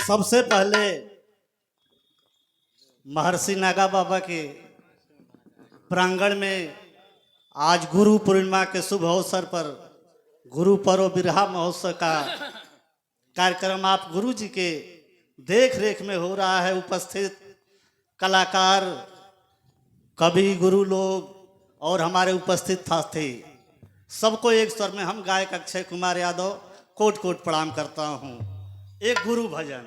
सबसे पहले महर्षि नागा बाबा के प्रांगण में आज गुरु पूर्णिमा के शुभ अवसर पर गुरु पर्व बिरहा महोत्सव का कार्यक्रम आप गुरु जी के देख रेख में हो रहा है। उपस्थित कलाकार, कवि, गुरु लोग और हमारे उपस्थित साथी सबको एक स्वर में हम गायक अक्षय कुमार यादव कोट कोट प्रणाम करता हूँ। एक गुरु भजन।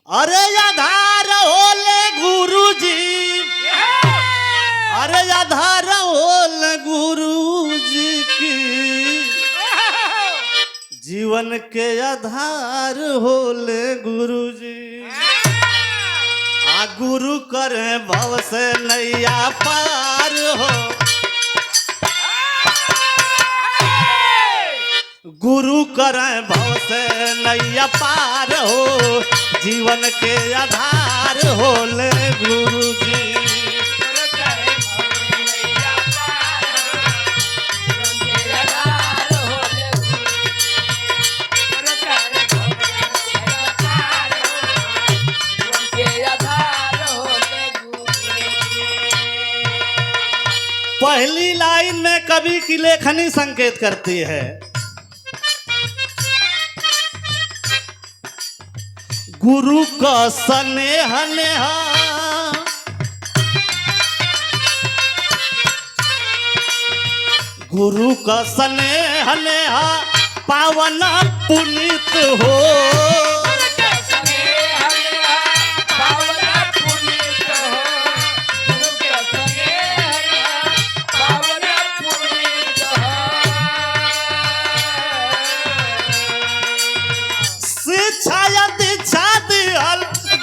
अरे आधार होले गुरु जी, अरे आधार होले गुरु जी की, जीवन के आधार होले गुरु जी। आ गुरु करे भव से नैया पार हो, गुरु करे भव से नैया पार हो, जीवन के आधार होले गुरु जी। पहली लाइन में कवि की लेखनी संकेत करती है। गुरु का स्नेह नेहा, गुरु का स्नेह नेहा पावन पुनीत हो,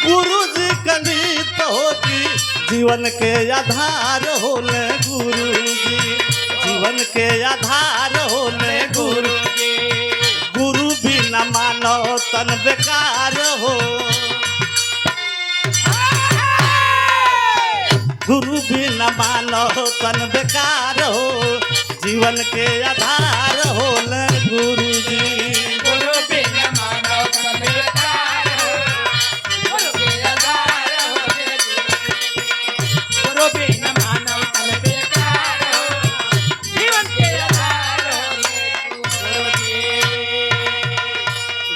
गुरु जी कनित होती, जीवन के आधार होले गुरु जी, जीवन के आधार होले गुरु जी। गुरु भी न मानो तन बेकार हो, गुरु भी न मानो तन बेकार हो, जीवन के आधार होले गुरु जी।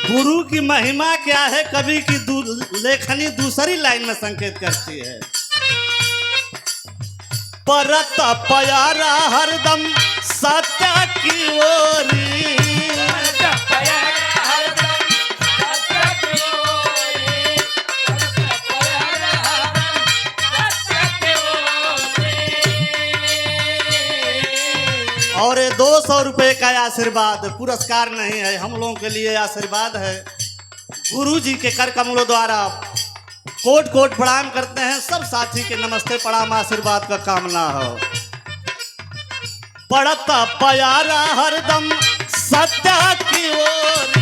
गुरु की महिमा क्या है, कवि की लेखनी दूसरी लाइन में संकेत करती है। परत प्यारा हरदम सत्य की ओरी, और 200 रुपए का आशीर्वाद पुरस्कार नहीं है, हम लोगों के लिए आशीर्वाद है। गुरु जी के कर कमलों द्वारा कोट कोट प्रणाम करते हैं। सब साथी के नमस्ते प्रणाम आशीर्वाद का कामना हो। पढ़ता प्यारा हरदम सत्य की ओर,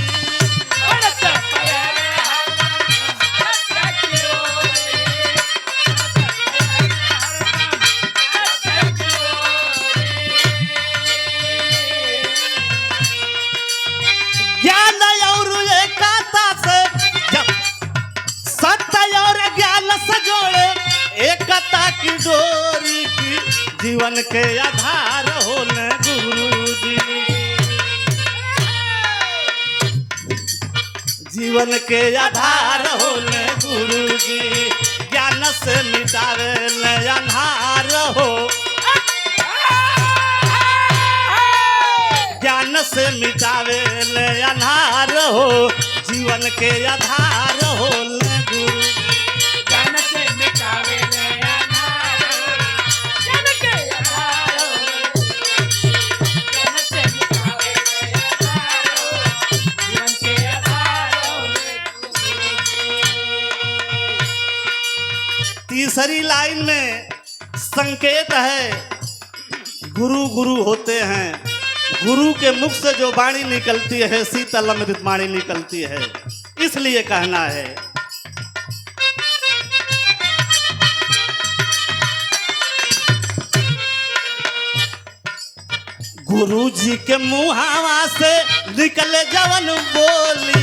की डोरी की, जीवन के आधार होले गुरु जी, जीवन के आधार होले गुरु जी। ज्ञान से मिटावे ले अन्हार हो, ज्ञान से मिटावे ले अन्हार हो, जीवन के आधार होले गुरु। ज्ञान से मिटावे तीसरी लाइन में संकेत है। गुरु गुरु होते हैं, गुरु के मुख से जो वाणी निकलती है शीतल अमृत वाणी निकलती है, इसलिए कहना है। गुरु जी के मुहावा से निकले जवन बोली,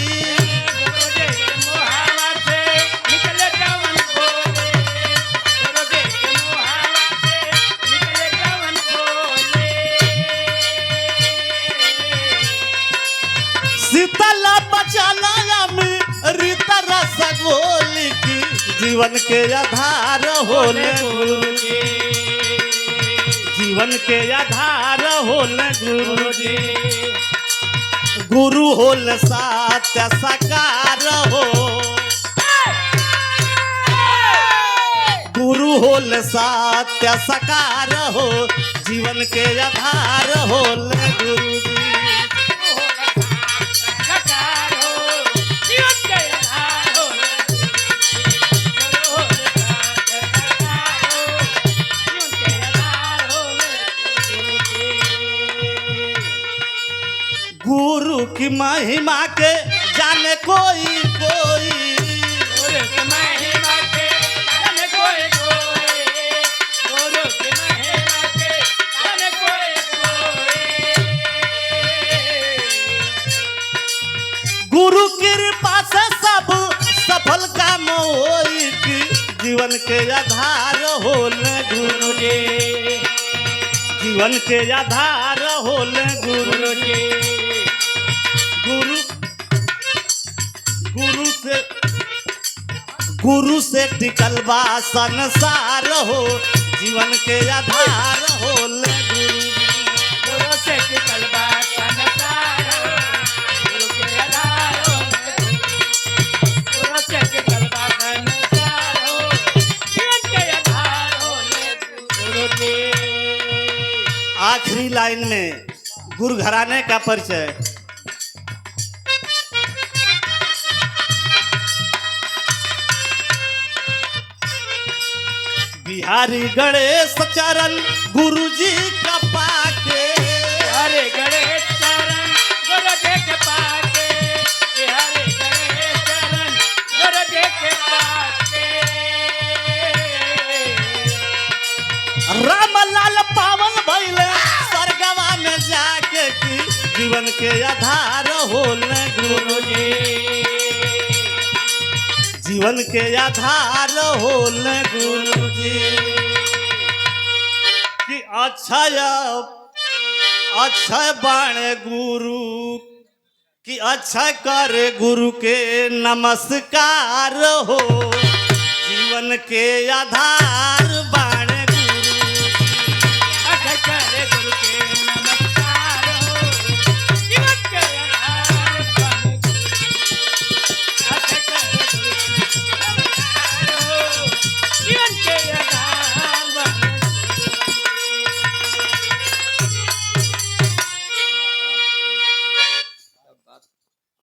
शीतल बचाना में रीता रसगोली की जीवन के आधार होले गुरु जी, जीवन के आधार होले गुरु जी। गुरु होल सत्य साकार हो, गुरु होल सत्य साकार हो, जीवन के आधार होले गुरु जी। गुरु की महिमा के जाने कोई कोई, गुरु की महिमा के जाने कोई कोई, गुरु की महिमा के जाने कोई कोई। गुरु कृपा से सब सफल काम होई की जीवन के आधार होले गुरु जी, जीवन के आधार होले गुरु जी। गुरु से टिकल बा संसार हो, जीवन के आधार होले गुरु जी। गुरु से टिकल बा संसार हो, गुरु के आधार होले गुरु से टिकल बा संसार हो, जीवन के आधार होले गुरु जी। आखिरी लाइन में गुरु घराने का परिचय। बिहारी गणेश चरण गुरु जी का पाके, हरे गणेश चरण गुरु जी के पाके, हरे गणेश चरण गुरु जी के पाके। रामलाल पावन भइले स्वर्गवा में जाके की जीवन के आधार होले गुरु जी, जीवन के आधार होले गुरु जी। कि अक्षय बाणे गुरु कि अक्षय करे गुरु के नमस्कार हो, जीवन के आधार बाण